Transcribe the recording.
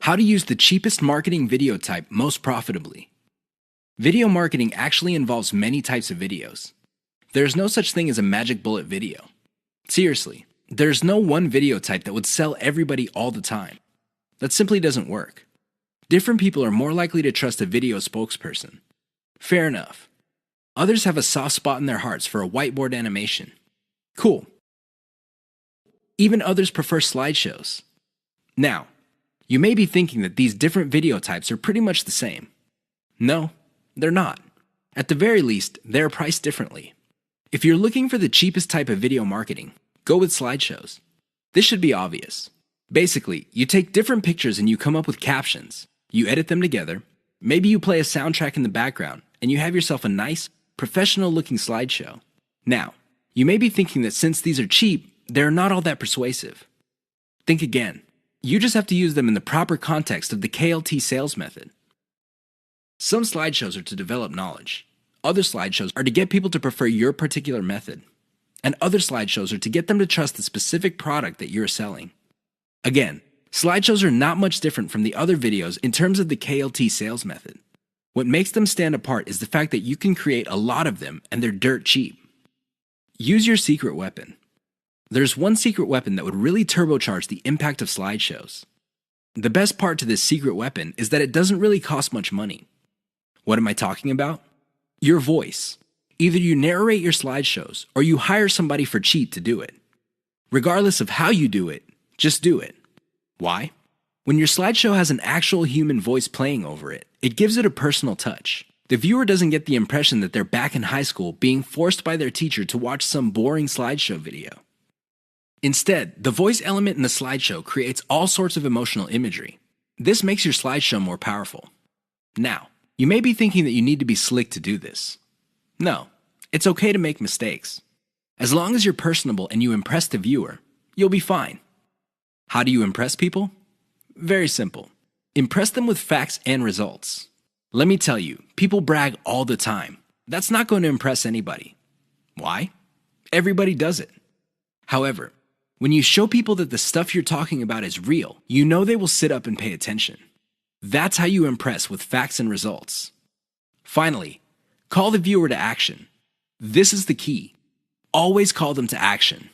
How to use the cheapest marketing video type most profitably. Video marketing actually involves many types of videos. There's no such thing as a magic bullet video. Seriously, there's no one video type that would sell everybody all the time. That simply doesn't work. Different people are more likely to trust a video spokesperson. Fair enough. Others have a soft spot in their hearts for a whiteboard animation. Cool. Even others prefer slideshows. Now, you may be thinking that these different video types are pretty much the same. No, they're not. At the very least, they're priced differently. If you're looking for the cheapest type of video marketing, go with slideshows. This should be obvious. Basically, you take different pictures and you come up with captions. You edit them together. Maybe you play a soundtrack in the background, and you have yourself a nice, professional-looking slideshow. Now, you may be thinking that since these are cheap, they're not all that persuasive. Think again. You just have to use them in the proper context of the KLT sales method. Some slideshows are to develop knowledge. Other slideshows are to get people to prefer your particular method. And other slideshows are to get them to trust the specific product that you're selling. Again, slideshows are not much different from the other videos in terms of the KLT sales method. What makes them stand apart is the fact that you can create a lot of them and they're dirt cheap. Use your secret weapon. There's one secret weapon that would really turbocharge the impact of slideshows. The best part to this secret weapon is that it doesn't really cost much money. What am I talking about? Your voice. Either you narrate your slideshows or you hire somebody for cheap to do it. Regardless of how you do it, just do it. Why? When your slideshow has an actual human voice playing over it, it gives it a personal touch. The viewer doesn't get the impression that they're back in high school being forced by their teacher to watch some boring slideshow video. Instead, the voice element in the slideshow creates all sorts of emotional imagery. This makes your slideshow more powerful. Now, you may be thinking that you need to be slick to do this. No, it's okay to make mistakes. As long as you're personable and you impress the viewer, you'll be fine. How do you impress people? Very simple. Impress them with facts and results. Let me tell you, people brag all the time. That's not going to impress anybody. Why? Everybody does it. However, when you show people that the stuff you're talking about is real, you know they will sit up and pay attention. That's how you impress with facts and results. Finally, call the viewer to action. This is the key. Always call them to action.